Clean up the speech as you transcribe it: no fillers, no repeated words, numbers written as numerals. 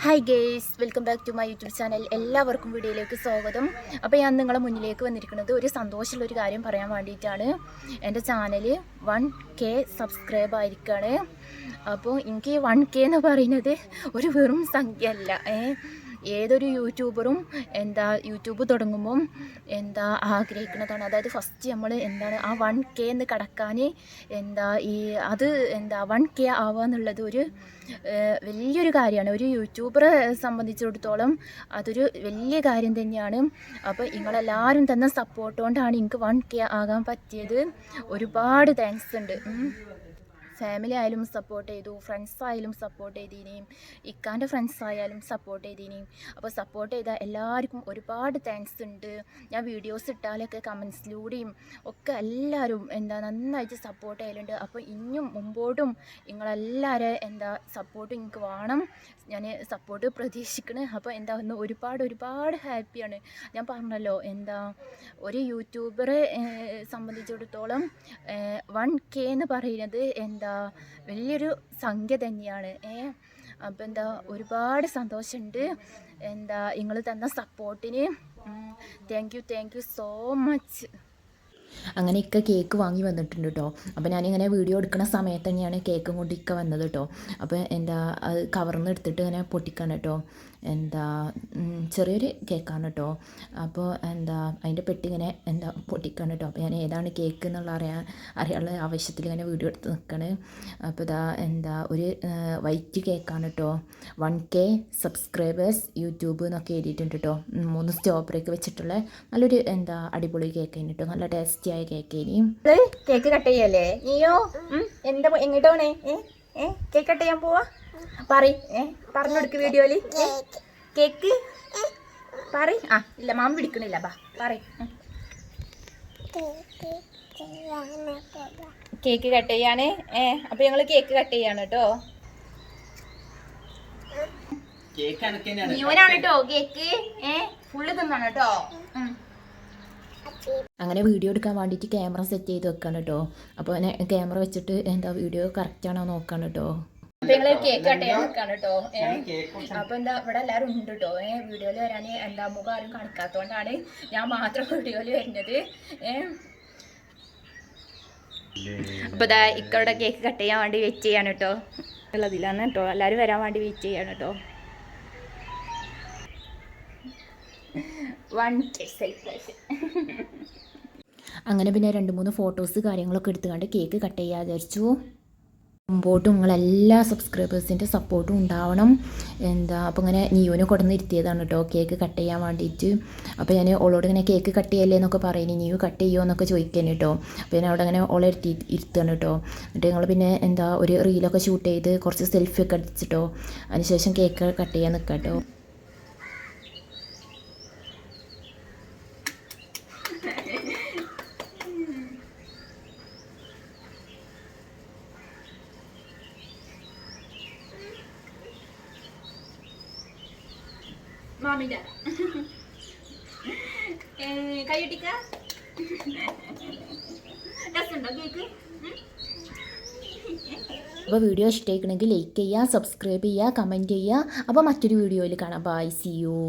Hi guys, welcome back to my YouTube channel. എല്ലാവർക്കും വീഡിയോയിലേക്ക് സ്വാഗതം. അപ്പോൾ ഞാൻ നിങ്ങളെ മുന്നിലേക്ക് വന്നിരിക്കുന്നത് ഒരു സന്തോഷമുള്ളൊരു കാര്യം പറയാൻ വേണ്ടിയിട്ടാണ്. എൻ്റെ ചാനൽ 1K സബ്സ്ക്രൈബ് ആയിരിക്കുകയാണ്. അപ്പോൾ എനിക്ക് 1K എന്ന് പറയുന്നത് ഒരു വെറും സംഖ്യ അല്ല. ഏതൊരു യൂട്യൂബറും യൂട്യൂബ് തുടങ്ങുമ്പം ആഗ്രഹിക്കുന്നതാണ്. അതായത് ഫസ്റ്റ് നമ്മൾ ആ 1K എന്ന് കടക്കാൻ അത് 1K ആവുക എന്നുള്ളത് ഒരു വലിയൊരു കാര്യമാണ്. ഒരു യൂട്യൂബറെ സംബന്ധിച്ചിടത്തോളം അതൊരു വലിയ കാര്യം തന്നെയാണ്. അപ്പോൾ നിങ്ങളെല്ലാവരും തന്ന സപ്പോർട്ട് കൊണ്ടാണ് എനിക്ക് 1K ആകാൻ പറ്റിയത്. ഒരുപാട് താങ്ക്സ് ഉണ്ട്. ഫാമിലി ആയാലും സപ്പോർട്ട് ചെയ്തു, ഫ്രണ്ട്സ് ആയാലും സപ്പോർട്ട് ചെയ്തിനെയും, ഇക്കാൻ്റെ ഫ്രണ്ട്സ് ആയാലും സപ്പോർട്ട് ചെയ്തിനെയും. അപ്പോൾ സപ്പോർട്ട് ചെയ്ത എല്ലാവർക്കും ഒരുപാട് താങ്ക്സ് ഉണ്ട്. ഞാൻ വീഡിയോസ് ഇട്ടാലൊക്കെ കമൻസിലൂടെയും ഒക്കെ എല്ലാവരും നന്നായിട്ട് സപ്പോർട്ട് ചെയ്യലുണ്ട്. അപ്പോൾ ഇനിയും മുമ്പോട്ടും നിങ്ങളെല്ലാവരും സപ്പോർട്ട് എനിക്ക് വേണം. ഞാൻ സപ്പോർട്ട് പ്രതീക്ഷിക്കണേ. അപ്പോൾ ഒന്ന് ഒരുപാട് ഹാപ്പിയാണ്. ഞാൻ പറഞ്ഞല്ലോ ഒരു യൂട്യൂബറെ സംബന്ധിച്ചിടത്തോളം 1K എന്ന് പറയുന്നത് വലിയൊരു സംഖ്യ തന്നെയാണ്. അപ്പം ഒരുപാട് സന്തോഷമുണ്ട്. നിങ്ങൾ തന്ന സപ്പോർട്ടിന് താങ്ക് യു സോ മച്ച്. അങ്ങനെ കേക്ക് വാങ്ങി വന്നിട്ടുണ്ട് കേട്ടോ. അപ്പോൾ ഞാനിങ്ങനെ വീഡിയോ എടുക്കുന്ന സമയത്ത് തന്നെയാണ് കേക്കും കൊണ്ട് വന്നത് കേട്ടോ. അപ്പോൾ അത് കവർന്ന് എടുത്തിട്ട് ഇങ്ങനെ പൊട്ടിക്കാണ് കേട്ടോ. ചെറിയൊരു കേക്കാണ് കേട്ടോ. അപ്പോൾ അതിൻ്റെ പെട്ടി ഇങ്ങനെ പൊട്ടിക്കാണ് കേട്ടോ. അപ്പോൾ ഞാൻ ഏതാണ് കേക്ക് എന്നുള്ള അറിയാനുള്ള ആവശ്യത്തിൽ ഇങ്ങനെ വീഡിയോ എടുത്ത് നിൽക്കണ്. അപ്പോൾ ഒരു വൈറ്റ് കേക്കാണ് കേട്ടോ. 1K സബ്സ്ക്രൈബേഴ്സ് യൂട്യൂബ് എന്നൊക്കെ എഴുതിയിട്ടുണ്ട് കേട്ടോ. 3 സ്ട്രോബെറിയൊക്കെ വെച്ചിട്ടുള്ള നല്ലൊരു അടിപൊളി കേക്കാണ് കേട്ടോ. നല്ല ടേസ്റ്റി ആയ കേക്കേനി. കേക്ക് കട്ട് ചെയ്യല്ലേ നീയോ? എങ്ങോട്ടാണേ കേക്ക് കട്ട് ചെയ്യാൻ പോവാ? പറഞ്ഞെടുക്ക് വീഡിയോയില്. കേക്ക് ഇല്ല, മാമ പിടിക്കണില്ല. കേക്ക് കട്ട് ചെയ്യാണ്. അപ്പൊ ഞങ്ങള് കേക്ക് കട്ട് ചെയ്യാണ് കേട്ടോ. നീവനാണ് കേട്ടോ കേക്ക്. ഫുള്ള് തിന്നാണ് കേട്ടോ. അങ്ങനെ വീഡിയോ എടുക്കാൻ വേണ്ടിയിട്ട് ക്യാമറ സെറ്റ് ചെയ്ത് വെക്കാണ് കേട്ടോ. അപ്പോൾ ക്യാമറ വെച്ചിട്ട് വീഡിയോ കറക്റ്റാണോ നോക്കാണ് കേട്ടോ. അപ്പൊ ഞങ്ങള് കേക്ക് കട്ട് ചെയ്യാൻ നിൽക്കാണ് കേട്ടോ. അപ്പൊ ഇവിടെ എല്ലാവരും ഉണ്ട് കേട്ടോ. വീഡിയോയിൽ വരാൻ മുഖം ആരും കാണിക്കാത്തോണ്ടാണ് ഞാൻ മാത്രം വീഡിയോയിൽ വരുന്നത്. അപ്പൊ ഇക്കവിടെ കേക്ക് കട്ട് ചെയ്യാൻ വേണ്ടി വെയിറ്റ് ചെയ്യാണ് കേട്ടോ. ഉള്ളതിലാണ് കേട്ടോ. എല്ലാവരും വരാൻ വേണ്ടി വെയിറ്റ് ചെയ്യാണ് കേട്ടോ. 1K celebration. അങ്ങനെ പിന്നെ 2-3 ഫോട്ടോസ് കാര്യങ്ങളൊക്കെ എടുത്തുകൊണ്ട് കേക്ക് കട്ട് ചെയ്യാൻ വിചാരിച്ചു. മുമ്പോട്ടും നിങ്ങളെല്ലാ സബ്സ്ക്രൈബേഴ്സിൻ്റെ സപ്പോർട്ടും ഉണ്ടാവണം. അപ്പോൾ ഇങ്ങനെ നീയോനെ കൊടുന്നിരുത്തിയതാണ് കേട്ടോ കേക്ക് കട്ട് ചെയ്യാൻ വേണ്ടിയിട്ട്. അപ്പോൾ ഞാൻ ഓളോട് ഇങ്ങനെ കേക്ക് കട്ട് ചെയ്യല്ലേ എന്നൊക്കെ പറയുന്നു. നീയോ കട്ട് ചെയ്യുമോ എന്നൊക്കെ ചോദിക്കാൻ കേട്ടോ. അപ്പോൾ ഞാൻ അവിടെ അങ്ങനെ ഓളെ ഇരുത്തുകയാണ് കേട്ടോ. എന്നിട്ട് ഞങ്ങൾ പിന്നെ ഒരു റീലൊക്കെ ഷൂട്ട് ചെയ്ത് കുറച്ച് സെൽഫി ഒക്കെ അടിച്ചിട്ടോ. അതിനുശേഷം കേക്ക് കട്ട് ചെയ്യാൻ നിൽക്കാം കേട്ടോ. മാമിൻ്റെ കൈയ്യട്ടിക്ക രസമുണ്ടോ കേക്ക്? അപ്പോൾ വീഡിയോ ഇഷ്ടമായിക്കണമെങ്കിൽ ലൈക്ക് ചെയ്യുക, സബ്സ്ക്രൈബ് ചെയ്യുക, കമൻറ്റ് ചെയ്യുക. അപ്പോൾ മറ്റൊരു വീഡിയോയിൽ കാണാം. Bye, see U.